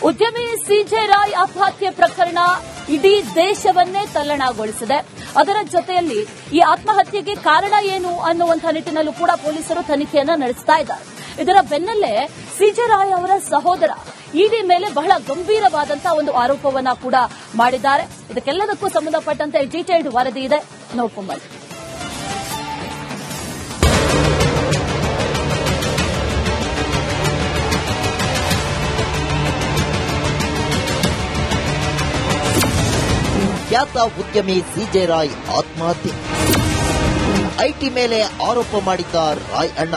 ಉದ್ಯಮಿ ಸಿಜೆ ರಾಯ್ ಆತ್ಮಹತ್ಯೆ ಪ್ರಕರಣ ಇಡೀ ದೇಶವನ್ನೇ ತಲ್ಲಣಗೊಳಿಸಿದೆ. ಅದರ ಜೊತೆಯಲ್ಲಿ ಈ ಆತ್ಮಹತ್ಯೆಗೆ ಕಾರಣ ಏನು ಅನ್ನುವಂತಹ ನಿಟ್ಟಿನಲ್ಲೂ ಕೂಡ ಪೊಲೀಸರು ತನಿಖೆಯನ್ನ ನಡೆಸ್ತಾ ಇದ್ದಾರೆ. ಇದರ ಬೆನ್ನಲ್ಲೇ ಸಿಜೆ ರಾಯ್ ಅವರ ಸಹೋದರ ಇಡಿ ಮೇಲೆ ಬಹಳ ಗಂಭೀರವಾದಂತಹ ಒಂದು ಆರೋಪವನ್ನ ಕೂಡ ಮಾಡಿದ್ದಾರೆ. ಇದಕ್ಕೆಲ್ಲದಕ್ಕೂ ಸಂಬಂಧಪಟ್ಟಂತೆ ಡೀಟೇಲ್ಡ್ ವರದಿ ಇದೆ, ನೋಡ್ಕೊಂಬನ್ನಿ. ಖ್ಯಾತ ಉದ್ಯಮಿ ಸಿಜೆ ರಾಯ್ ಆತ್ಮಹತ್ಯೆ. ಐಟಿ ಮೇಲೆ ಆರೋಪ ಮಾಡಿದ್ದ ರಾಯ್ ಅಣ್ಣ.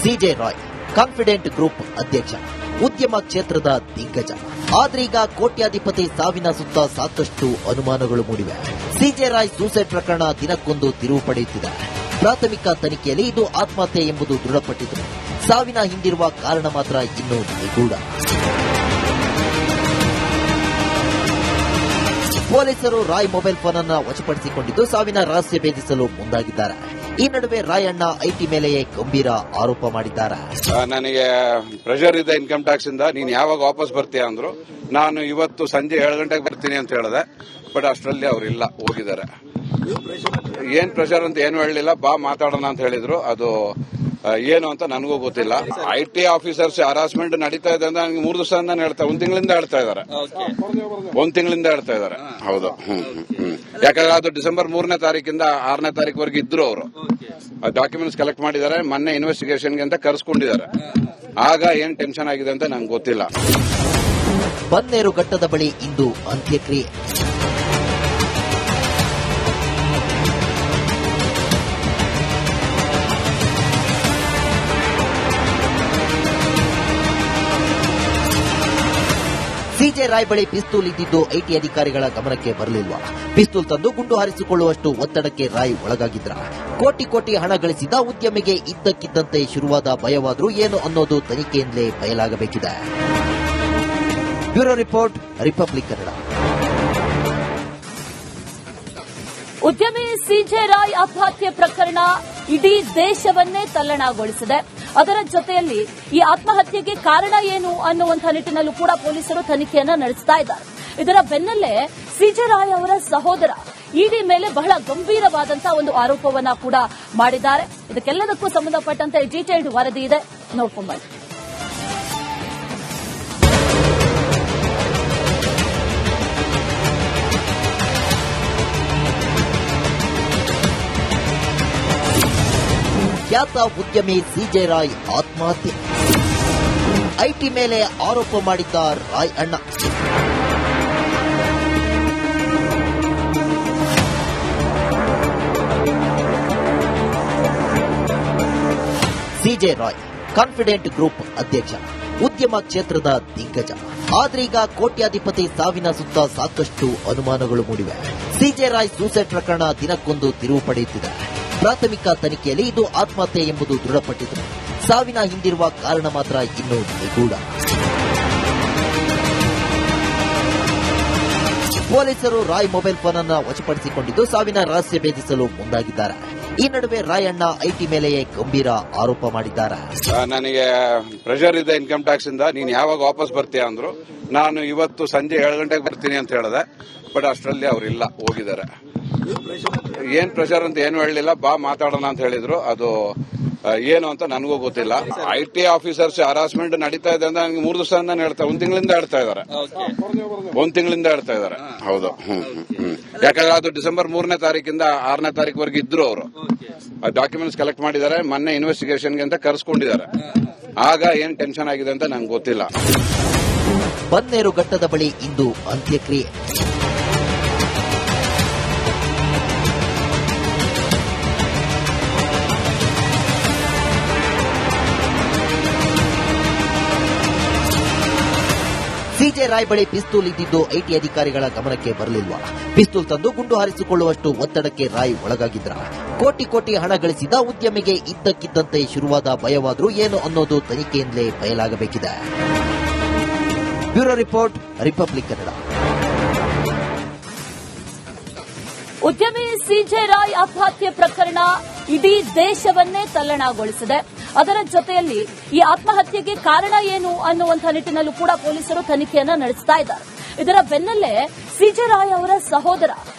ಸಿಜೆ ರಾಯ್ ಕಾನ್ಫಿಡೆಂಟ್ ಗ್ರೂಪ್ ಅಧ್ಯಕ್ಷ, ಉದ್ಯಮ ಕ್ಷೇತ್ರದ ದಿಗ್ಗಜ. ಆದ್ರೀಗ ಕೋಟ್ಯಾಧಿಪತಿ ಸಾವಿನ ಸುತ್ತ ಸಾಕಷ್ಟು ಅನುಮಾನಗಳು ಮೂಡಿವೆ. ಸಿಜೆ ರಾಯ್ ಸೂಸೈಡ್ ಪ್ರಕರಣ ದಿನಕ್ಕೊಂದು ತಿರುವು ಪಡೆಯುತ್ತಿದೆ. ಪ್ರಾಥಮಿಕ ತನಿಖೆಯಲ್ಲಿ ಇದು ಆತ್ಮಹತ್ಯೆ ಎಂಬುದು ದೃಢಪಟ್ಟಿದೆ. ಸಾವಿನ ಹಿಂದಿರುವ ಕಾರಣ ಮಾತ್ರ ಇನ್ನೂ ನಿಗೂಢ. ಪೊಲೀಸರು ರಾಯ್ ಮೊಬೈಲ್ ಫೋನ್ ಅನ್ನು ವಶಪಡಿಸಿಕೊಂಡಿದ್ದು ಸಾವಿನ ರಹಸ್ಯ ಭೇದಿಸಲು ಮುಂದಾಗಿದ್ದಾರೆ. ಈ ನಡುವೆ ರಾಯ್ ಅಣ್ಣ ಐಟಿ ಮೇಲೆಯೇ ಗಂಭೀರ ಆರೋಪ ಮಾಡಿದ್ದಾರೆ. ನನಗೆ ಪ್ರೆಷರ್ ಇದೆ ಇನ್ಕಮ್ ಟ್ಯಾಕ್ಸ್ ಇಂದ, ನೀನು ಯಾವಾಗ ವಾಪಸ್ ಬರ್ತೀಯ ಅಂದ್ರು. ನಾನು ಇವತ್ತು ಸಂಜೆ 7 ಗಂಟೆಗೆ ಬರ್ತೀನಿ ಅಂತ ಹೇಳಿದೆ. ಬಟ್ ಅಷ್ಟರಲ್ಲಿ ಅವರಿಲ್ಲ, ಹೋಗಿದ್ದಾರೆ. ಏನ್ ಪ್ರೆಷರ್ ಅಂತ ಏನು ಹೇಳಲಿಲ್ಲ. ಬಾ ಮಾತಾಡೋಣ ಅಂತ ಹೇಳಿದ್ರು. ಅದು ಏನು ಅಂತ ನನಗೂ ಗೊತ್ತಿಲ್ಲ. ಐಟಿ ಆಫೀಸರ್ಸ್ ಹರಾಸ್ಮೆಂಟ್ ನಡೀತಾ ಇದೆ ಅಂತ ನನಗೆ 3 ದಿವಸದಿಂದ ಹೇಳ್ತಾರೆ. 1 ತಿಂಗಳಿಂದ ಹೇಳ್ತಾ ಇದ್ದಾರೆ. 1 ತಿಂಗಳಿಂದ ಹೇಳ್ತಾ ಇದ್ದಾರೆ. ಹೌದು. ಯಾಕಂದ್ರೆ ಅದು ಡಿಸೆಂಬರ್ 3ನೇ ತಾರೀಕಿಂದ 6ನೇ ತಾರೀಕುವರೆಗೆ ಇದ್ರು. ಅವರು ಡಾಕ್ಯುಮೆಂಟ್ಸ್ ಕಲೆಕ್ಟ್ ಮಾಡಿದ್ದಾರೆ. ಮೊನ್ನೆ ಇನ್ವೆಸ್ಟಿಗೇಷನ್ಗೆ ಅಂತ ಕರೆಸ್ಕೊಂಡಿದ್ದಾರೆ. ಆಗ ಏನ್ ಟೆನ್ಷನ್ ಆಗಿದೆ ಅಂತ ನಂಗೆ ಗೊತ್ತಿಲ್ಲ. ಬನ್ನೇರು ಘಟ್ಟದ ಬಳಿ ಇಂದು ಅಂತ್ಯಕ್ರಿಯೆ. ಸಿಜೆ ರಾಯ್ ಬಳಿ ಪಿಸ್ತೂಲ್ ಇದ್ದಿದ್ದು ಐಟಿ ಅಧಿಕಾರಿಗಳ ಗಮನಕ್ಕೆ ಬರಲಿಲ್ಲ. ಪಿಸ್ತೂಲ್ ತಂದು ಗುಂಡು ಹಾರಿಸಿಕೊಳ್ಳುವಷ್ಟು ಒತ್ತಡಕ್ಕೆ ರಾಯ್ ಒಳಗಾಗಿದ್ರ. ಕೋಟಿ ಕೋಟಿ ಹಣ ಗಳಿಸಿದ ಉದ್ಯಮಿಗೆ ಇದ್ದಕ್ಕಿದ್ದಂತೆ ಶುರುವಾದ ಭಯವಾದ್ರೂ ಏನು ಅನ್ನೋದು ತನಿಖೆಯಿಂದಲೇ ಬಯಲಾಗಬೇಕಿದೆ. Bureau report, republic Kannada. ಉದ್ಯಮಿ ಸಿಜೆ ರಾಯ್ ಆತ್ಮಹತ್ಯೆ ಪ್ರಕರಣ ಇಡೀ ದೇಶವನ್ನೇ ತಲ್ಲಣಗೊಳಿಸಿದೆ. ಅದರ ಜೊತೆಯಲ್ಲಿ ಈ ಆತ್ಮಹತ್ಯೆಗೆ ಕಾರಣ ಏನು ಅನ್ನುವಂತಹ ನಿಟ್ಟಿನಲ್ಲೂ ಕೂಡ ಪೊಲೀಸರು ತನಿಖೆಯನ್ನ ನಡೆಸ್ತಾ ಇದ್ದಾರೆ. ಇದರ ಬೆನ್ನಲ್ಲೇ ಸಿಜೆ ರಾಯ್ ಅವರ ಸಹೋದರ ಇಡಿ ಮೇಲೆ ಬಹಳ ಗಂಭೀರವಾದಂತಹ ಒಂದು ಆರೋಪವನ್ನ ಕೂಡ ಮಾಡಿದ್ದಾರೆ. ಇದಕ್ಕೆಲ್ಲದಕ್ಕೂ ಸಂಬಂಧಪಟ್ಟಂತೆ ಡೀಟೇಲ್ಡ್ ವರದಿ ಇದೆ, ನೋಡ್ಕೊಂಬನ್ನಿ. ಖ್ಯಾತ ಉದ್ಯಮಿ ಸಿಜೆ ರಾಯ್ ಆತ್ಮಹತ್ಯೆ. ಐಟಿ ಮೇಲೆ ಆರೋಪ ಮಾಡಿದ್ದ ರಾಯ್ ಅಣ್ಣ. ಸಿಜೆ ರಾಯ್ ಕಾನ್ಫಿಡೆಂಟ್ ಗ್ರೂಪ್ ಅಧ್ಯಕ್ಷ, ಉದ್ಯಮ ಕ್ಷೇತ್ರದ ದಿಗ್ಗಜ. ಆದ್ರೀಗ ಕೋಟ್ಯಾಧಿಪತಿ ಸಾವಿನ ಸುತ್ತ ಸಾಕಷ್ಟು ಅನುಮಾನಗಳು ಮೂಡಿವೆ. ಸಿಜೆ ರಾಯ್ ಸೂಸೈಡ್ ಪ್ರಕರಣ ದಿನಕ್ಕೊಂದು ತಿರುವು ಪಡೆಯುತ್ತಿದೆ. ಪ್ರಾಥಮಿಕ ತನಿಖೆಯಲ್ಲಿ ಇದು ಆತ್ಮಹತ್ಯೆ ಎಂಬುದು ದೃಢಪಟ್ಟಿದೆ. ಸಾವಿನ ಹಿಂದಿರುವ ಕಾರಣ ಮಾತ್ರ ಇನ್ನೂ ನಿಗೂಢ. ಪೊಲೀಸರು ರಾಯ್ ಮೊಬೈಲ್ ಫೋನ್ ಅನ್ನು ವಶಪಡಿಸಿಕೊಂಡಿದ್ದು ಸಾವಿನ ರಹಸ್ಯ ಭೇದಿಸಲು ಮುಂದಾಗಿದ್ದಾರೆ. ಈ ನಡುವೆ ರಾಯ್ ಅಣ್ಣ ಐಟಿ ಮೇಲೆಯೇ ಗಂಭೀರ ಆರೋಪ ಮಾಡಿದ್ದಾರೆ. ನನಗೆ ಪ್ರೆಷರ್ ಇದೆ ಇನ್ಕಮ್ ಟ್ಯಾಕ್ಸ್ ಇಂದ, ನೀನು ಯಾವಾಗ ವಾಪಸ್ ಬರ್ತೀಯ ಅಂದ್ರು. ನಾನು ಇವತ್ತು ಸಂಜೆ 7 ಗಂಟೆಗೆ ಬರ್ತೀನಿ ಅಂತ ಹೇಳಿದೆ. ಬಟ್ ಅಷ್ಟರಲ್ಲಿ ಅವರಿಲ್ಲ, ಹೋಗಿದ್ದಾರೆ. ಏನ್ ಪ್ರೆಷರ್ ಅಂತ ಏನು ಹೇಳಲಿಲ್ಲ. ಬಾ ಮಾತಾಡೋಣ ಅಂತ ಹೇಳಿದ್ರು. ಅದು ಏನು ಅಂತ ನನಗೂ ಗೊತ್ತಿಲ್ಲ. ಐಟಿ ಆಫೀಸರ್ಸ್ ಹರಾಸ್ಮೆಂಟ್ ನಡೀತಾ ಇದೆ ಅಂತ ನನಗೆ 3 ದಿವಸದಿಂದ ಹೇಳ್ತಾರೆ. 1 ತಿಂಗಳಿಂದ ಹೇಳ್ತಾ ಇದ್ದಾರೆ. 1 ತಿಂಗಳಿಂದ ಹೇಳ್ತಾ ಇದ್ದಾರೆ. ಹೌದು. ಯಾಕಂದ್ರೆ ಅದು ಡಿಸೆಂಬರ್ 3ನೇ ತಾರೀಕಿಂದ 6ನೇ ತಾರೀಕುವರೆಗೆ ಇದ್ರು. ಅವರು ಡಾಕ್ಯುಮೆಂಟ್ಸ್ ಕಲೆಕ್ಟ್ ಮಾಡಿದ್ದಾರೆ. ಮೊನ್ನೆ ಇನ್ವೆಸ್ಟಿಗೇಷನ್ಗೆ ಅಂತ ಕರೆಸ್ಕೊಂಡಿದ್ದಾರೆ. ಆಗ ಏನ್ ಟೆನ್ಷನ್ ಆಗಿದೆ ಅಂತ ನಂಗೆ ಗೊತ್ತಿಲ್ಲ. ಬನ್ನೇರು ಘಟ್ಟದ ಬಳಿ ಇಂದು ಅಂತ್ಯಕ್ರಿಯೆ. ಸಿಜೆ ರಾಯ್ ಬಳಿ ಪಿಸ್ತೂಲ್ ಇದ್ದಿದ್ದು ಐಟಿ ಅಧಿಕಾರಿಗಳ ಗಮನಕ್ಕೆ ಬರಲಿಲ್ಲ. ಪಿಸ್ತೂಲ್ ತಂದು ಗುಂಡು ಹಾರಿಸಿಕೊಳ್ಳುವಷ್ಟು ಒತ್ತಡಕ್ಕೆ ರಾಯ್ ಒಳಗಾಗಿದ್ರ. ಕೋಟಿ ಕೋಟಿ ಹಣ ಗಳಿಸಿದ ಉದ್ಯಮಿಗೆ ಇದ್ದಕ್ಕಿದ್ದಂತೆ ಶುರುವಾದ ಭಯವಾದ್ರೂ ಏನು ಅನ್ನೋದು ತನಿಖೆಯಿಂದಲೇ ಬಯಲಾಗಬೇಕಿದೆ. Bureau report, republic Kannada. ಉದ್ಯಮಿ ಸಿಜೆ ರಾಯ್ ಆತ್ಮಹತ್ಯೆ ಪ್ರಕರಣ ಇಡೀ ದೇಶವನ್ನೇ ತಲ್ಲಣಗೊಳಿಸಿದೆ. ಅದರ ಜೊತೆಯಲ್ಲಿ ಈ ಆತ್ಮಹತ್ಯೆಗೆ ಕಾರಣ ಏನು ಅನ್ನುವಂಥ ನಿಟ್ಟಿನಲ್ಲೂ ಕೂಡ ಪೊಲೀಸರು ತನಿಖೆಯನ್ನ ನಡೆಸ್ತಾ ಇದ್ದಾರೆ. ಇದರ ಬೆನ್ನಲ್ಲೇ ಸಿಜೆ ರಾಯ್ ಅವರ ಸಹೋದರ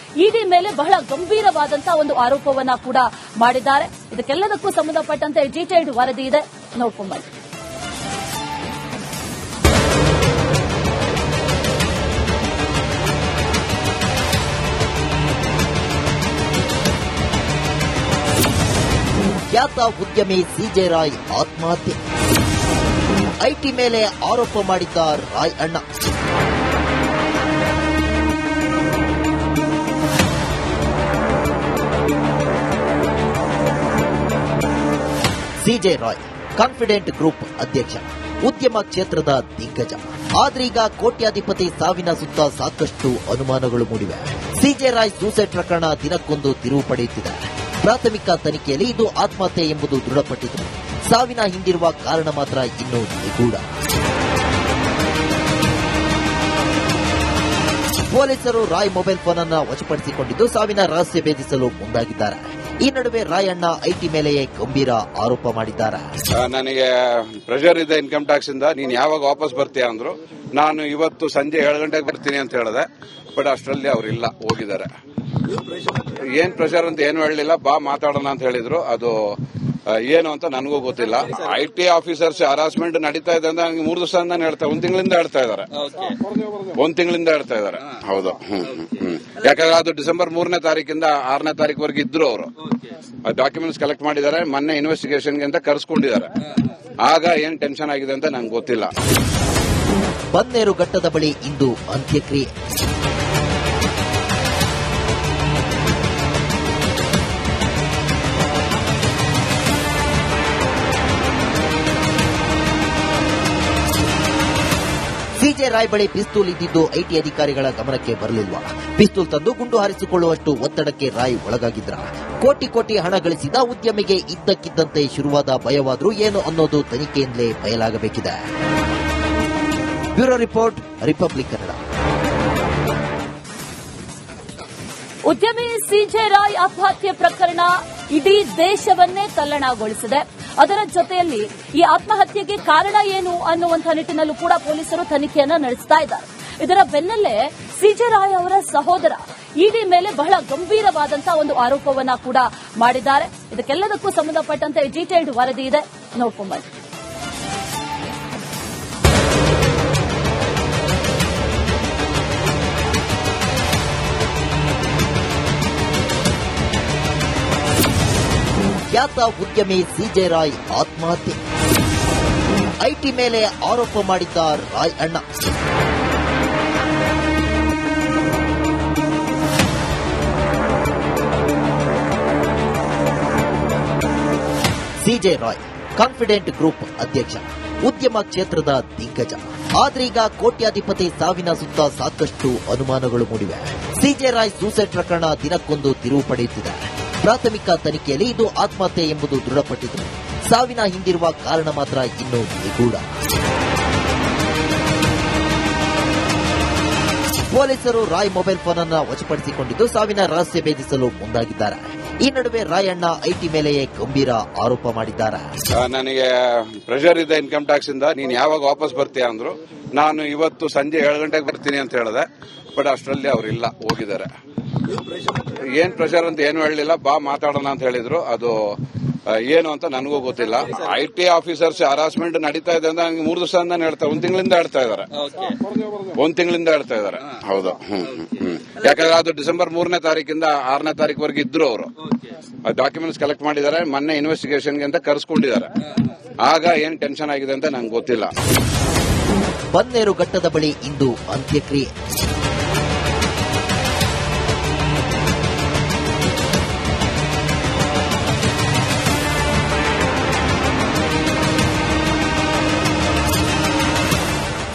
ಇಡಿ ಮೇಲೆ ಬಹಳ ಗಂಭೀರವಾದಂತಹ ಒಂದು ಆರೋಪವನ್ನ ಕೂಡ ಮಾಡಿದ್ದಾರೆ. ಇದಕ್ಕೆಲ್ಲದಕ್ಕೂ ಸಂಬಂಧಪಟ್ಟಂತೆ ಡೀಟೇಲ್ಡ್ ವರದಿ ಇದೆ, ನೋಡ್ಕೊಂಡು ಬನ್ನಿ. ಖ್ಯಾತ ಉದ್ಯಮಿ ಸಿಜೆ ರಾಯ್ ಆತ್ಮಹತ್ಯೆ. ಐಟಿ ಮೇಲೆ ಆರೋಪ ಮಾಡಿದ್ದ ರಾಯ್ ಅಣ್ಣ. ಸಿಜೆ ರಾಯ್ ಕಾನ್ಫಿಡೆಂಟ್ ಗ್ರೂಪ್ ಅಧ್ಯಕ್ಷ, ಉದ್ಯಮ ಕ್ಷೇತ್ರದ ದಿಗ್ಗಜ. ಆದ್ರೀಗ ಕೋಟ್ಯಾಧಿಪತಿ ಸಾವಿನ ಸುತ್ತ ಸಾಕಷ್ಟು ಅನುಮಾನಗಳು ಮೂಡಿವೆ. ಸಿಜೆ ರಾಯ್ ಸೂಸೈಡ್ ಪ್ರಕರಣ ದಿನಕ್ಕೊಂದು ತಿರುವು ಪಡೆಯುತ್ತಿದೆ. ಪ್ರಾಥಮಿಕ ತನಿಖೆಯಲ್ಲಿ ಇದು ಆತ್ಮಹತ್ಯೆ ಎಂಬುದು ದೃಢಪಟ್ಟಿದೆ. ಸಾವಿನ ಹಿಂದಿರುವ ಕಾರಣ ಮಾತ್ರ ಇನ್ನೂ ನಿಗೂಢ. ಪೊಲೀಸರು ರಾಯ್ ಮೊಬೈಲ್ ಫೋನ್ ಅನ್ನು ವಶಪಡಿಸಿಕೊಂಡಿದ್ದು ಸಾವಿನ ರಹಸ್ಯ ಭೇದಿಸಲು ಮುಂದಾಗಿದ್ದಾರೆ. ಈ ನಡುವೆ ರಾಯ್ ಅಣ್ಣ ಐಟಿ ಮೇಲೆಯೇ ಗಂಭೀರ ಆರೋಪ ಮಾಡಿದ್ದಾರೆ. ನನಗೆ ಪ್ರೆಷರ್ ಇದೆ ಇನ್ಕಮ್ ಟ್ಯಾಕ್ಸ್ ಇಂದ, ನೀನು ಯಾವಾಗ ವಾಪಸ್ ಬರ್ತೀಯ ಅಂದ್ರು. ನಾನು ಇವತ್ತು ಸಂಜೆ 7 ಗಂಟೆಗೆ ಬರ್ತೀನಿ ಅಂತ ಹೇಳಿದೆ. ಬಟ್ ಅಷ್ಟರಲ್ಲಿ ಅವರಿಲ್ಲ, ಹೋಗಿದ್ದಾರೆ. ಏನ್ ಪ್ರೆಷರ್ ಅಂತ ಏನು ಹೇಳಲಿಲ್ಲ. ಬಾ ಮಾತಾಡೋಣ ಅಂತ ಹೇಳಿದ್ರು. ಅದು ಏನು ಅಂತ ನನಗೂ ಗೊತ್ತಿಲ್ಲ. ಐಟಿ ಆಫೀಸರ್ಸ್ ಹರಾಸ್ಮೆಂಟ್ ನಡೀತಾ ಇದೆ ಅಂತ ನನಗೆ 3 ದಿವಸದಿಂದ ಹೇಳ್ತಾರೆ. 1 ತಿಂಗಳಿಂದ ಹೇಳ್ತಾ ಇದ್ದಾರೆ. 1 ತಿಂಗಳಿಂದ ಹೇಳ್ತಾ ಇದ್ದಾರೆ. ಹೌದು. ಯಾಕಂದ್ರೆ ಅದು ಡಿಸೆಂಬರ್ 3ನೇ ತಾರೀಕಿಂದ 6ನೇ ತಾರೀಕುವರೆಗೆ ಇದ್ರು. ಅವರು ಡಾಕ್ಯುಮೆಂಟ್ಸ್ ಕಲೆಕ್ಟ್ ಮಾಡಿದ್ದಾರೆ. ಮೊನ್ನೆ ಇನ್ವೆಸ್ಟಿಗೇಷನ್ಗೆ ಅಂತ ಕರೆಸ್ಕೊಂಡಿದ್ದಾರೆ. ಆಗ ಏನ್ ಟೆನ್ಷನ್ ಆಗಿದೆ ಅಂತ ನಂಗೆ ಗೊತ್ತಿಲ್ಲ. ಬನ್ನೇರು ಘಟ್ಟದ ಬಳಿ ಇಂದು ಅಂತ್ಯಕ್ರಿಯೆ. ಸಿಜೆ ರಾಯ್ ಬಳಿ ಪಿಸ್ತೂಲ್ ಇದ್ದಿದ್ದು ಐಟಿ ಅಧಿಕಾರಿಗಳ ಗಮನಕ್ಕೆ ಬರಲಿಲ್ವಾ? ಪಿಸ್ತೂಲ್ ತಂದು ಗುಂಡು ಹಾರಿಸಿಕೊಳ್ಳುವಷ್ಟು ಒತ್ತಡಕ್ಕೆ ರಾಯ್ ಒಳಗಾಗಿದ್ರ? ಕೋಟಿ ಕೋಟಿ ಹಣ ಗಳಿಸಿದ ಉದ್ಯಮಿಗೆ ಇದ್ದಕ್ಕಿದ್ದಂತೆ ಶುರುವಾದ ಭಯವಾದ್ರೂ ಏನು ಅನ್ನೋದು ತನಿಖೆಯಿಂದಲೇ ಬಯಲಾಗಬೇಕಿದೆ. Bureau report, republic Kannada. ಉದ್ಯಮಿ ಸಿಜೆ ರಾಯ್ ಆತ್ಮಹತ್ಯೆ ಪ್ರಕರಣ ಇಡೀ ದೇಶವನ್ನೇ ತಲ್ಲಣಗೊಳಿಸಿದೆ. ಅದರ ಜೊತೆಯಲ್ಲಿ ಈ ಆತ್ಮಹತ್ಯೆಗೆ ಕಾರಣ ಏನು ಅನ್ನುವಂಥ ನಿಟ್ಟಿನಲ್ಲೂ ಕೂಡ ಪೊಲೀಸರು ತನಿಖೆಯನ್ನ ನಡೆಸ್ತಾ ಇದ್ದಾರೆ. ಇದರ ಬೆನ್ನಲ್ಲೇ ಸಿಜೆ ರಾಯ್ ಅವರ ಸಹೋದರ ಇಡಿ ಮೇಲೆ ಬಹಳ ಗಂಭೀರವಾದಂತಹ ಒಂದು ಆರೋಪವನ್ನ ಕೂಡ ಮಾಡಿದ್ದಾರೆ. ಇದಕ್ಕೆಲ್ಲದಕ್ಕೂ ಸಂಬಂಧಪಟ್ಟಂತೆ ಡೀಟೇಲ್ಡ್ ವರದಿ ಇದೆ, ನೋಡ್ಕೊಂಡು ಬನ್ನಿ. ಖ್ಯಾತ ಉದ್ಯಮಿ ಸಿಜೆ ರಾಯ್ ಆತ್ಮಹತ್ಯೆ. ಐಟಿ ಮೇಲೆ ಆರೋಪ ಮಾಡಿದ್ದ ರಾಯ್ ಅಣ್ಣ. ಸಿಜೆ ರಾಯ್ ಕಾನ್ಫಿಡೆಂಟ್ ಗ್ರೂಪ್ ಅಧ್ಯಕ್ಷ, ಉದ್ಯಮ ಕ್ಷೇತ್ರದ ದಿಗ್ಗಜ. ಆದ್ರೀಗ ಕೋಟ್ಯಾಧಿಪತಿ ಸಾವಿನ ಸುತ್ತ ಸಾಕಷ್ಟು ಅನುಮಾನಗಳು ಮೂಡಿವೆ. ಸಿಜೆ ರಾಯ್ ಸೂಸೈಡ್ ಪ್ರಕರಣ ದಿನಕ್ಕೊಂದು ತಿರುವು ಪಡೆಯುತ್ತಿದೆ. ಪ್ರಾಥಮಿಕ ತನಿಖೆಯಲ್ಲಿ ಇದು ಆತ್ಮಹತ್ಯೆ ಎಂಬುದು ದೃಢಪಟ್ಟಿದೆ. ಸಾವಿನ ಹಿಂದಿರುವ ಕಾರಣ ಮಾತ್ರ ಇನ್ನೂ ನಿಗೂಢ. ಪೊಲೀಸರು ರಾಯ್ ಮೊಬೈಲ್ ಫೋನ್ ಅನ್ನು ವಶಪಡಿಸಿಕೊಂಡಿದ್ದು ಸಾವಿನ ರಹಸ್ಯ ಭೇದಿಸಲು ಮುಂದಾಗಿದ್ದಾರೆ. ಈ ನಡುವೆ ರಾಯ್ ಅಣ್ಣ ಐಟಿ ಮೇಲೆಯೇ ಗಂಭೀರ ಆರೋಪ ಮಾಡಿದ್ದಾರೆ. ನನಗೆ ಪ್ರೆಷರ್ ಇದೆ ಇನ್ಕಮ್ ಟ್ಯಾಕ್ಸ್ ಇಂದ, ನೀನು ಯಾವಾಗ ವಾಪಸ್ ಬರ್ತೀಯ ಅಂದ್ರು. ನಾನು ಇವತ್ತು ಸಂಜೆ 7 ಗಂಟೆಗೆ ಬರ್ತೀನಿ ಅಂತ ಹೇಳಿದೆ. ಬಟ್ ಅಷ್ಟರಲ್ಲಿ ಅವರಿಲ್ಲ, ಹೋಗಿದ್ದಾರೆ. ಏನ್ ಪ್ರೆಷರ್ ಅಂತ ಏನು ಹೇಳಲಿಲ್ಲ. ಬಾ ಮಾತಾಡೋಣ ಅಂತ ಹೇಳಿದ್ರು. ಅದು ಏನು ಅಂತ ನನಗೂ ಗೊತ್ತಿಲ್ಲ. ಐಟಿ ಆಫೀಸರ್ಸ್ ಹರಾಸ್ಮೆಂಟ್ ನಡೀತಾ ಇದೆ ಅಂತ ನನಗೆ 3 ದಿವಸದಿಂದ ಹೇಳ್ತಾರೆ. 1 ತಿಂಗಳಿಂದ ಹೇಳ್ತಾ ಇದ್ದಾರೆ. 1 ತಿಂಗಳಿಂದ ಹೇಳ್ತಾ ಇದ್ದಾರೆ. ಹೌದು. ಯಾಕಂದ್ರೆ ಅದು ಡಿಸೆಂಬರ್ 3ನೇ ತಾರೀಕಿಂದ 6ನೇ ತಾರೀಕುವರೆಗೆ ಇದ್ರು. ಅವರು ಡಾಕ್ಯುಮೆಂಟ್ಸ್ ಕಲೆಕ್ಟ್ ಮಾಡಿದ್ದಾರೆ. ಮೊನ್ನೆ ಇನ್ವೆಸ್ಟಿಗೇಷನ್ಗೆ ಅಂತ ಕರೆಸ್ಕೊಂಡಿದ್ದಾರೆ. ಆಗ ಏನ್ ಟೆನ್ಷನ್ ಆಗಿದೆ ಅಂತ ನಂಗೆ ಗೊತ್ತಿಲ್ಲ. ಬನ್ನೇರು ಘಟ್ಟದ ಬಳಿ ಇಂದು ಅಂತ್ಯಕ್ರಿಯೆ.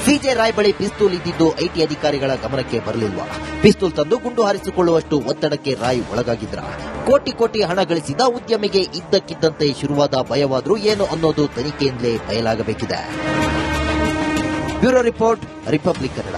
ಸಿಜೆ ರಾಯ್ ಬಳಿ ಪಿಸ್ತೂಲ್ ಇದ್ದಿದ್ದು ಐಟಿ ಅಧಿಕಾರಿಗಳ ಗಮನಕ್ಕೆ ಬರಲಿಲ್ವಾ? ಪಿಸ್ತೂಲ್ ತಂದು ಗುಂಡು ಹಾರಿಸಿಕೊಳ್ಳುವಷ್ಟು ಒತ್ತಡಕ್ಕೆ ರಾಯ್ ಒಳಗಾಗಿದ್ರ? ಕೋಟಿ ಕೋಟಿ ಹಣ ಗಳಿಸಿದ ಉದ್ಯಮಿಗೆ ಇದ್ದಕ್ಕಿದ್ದಂತೆ ಶುರುವಾದ ಭಯವಾದ್ರೂ ಏನು ಅನ್ನೋದು ತನಿಖೆಯಿಂದಲೇ ಬಯಲಾಗಬೇಕಿದೆ. Bureau report, republic Kannada.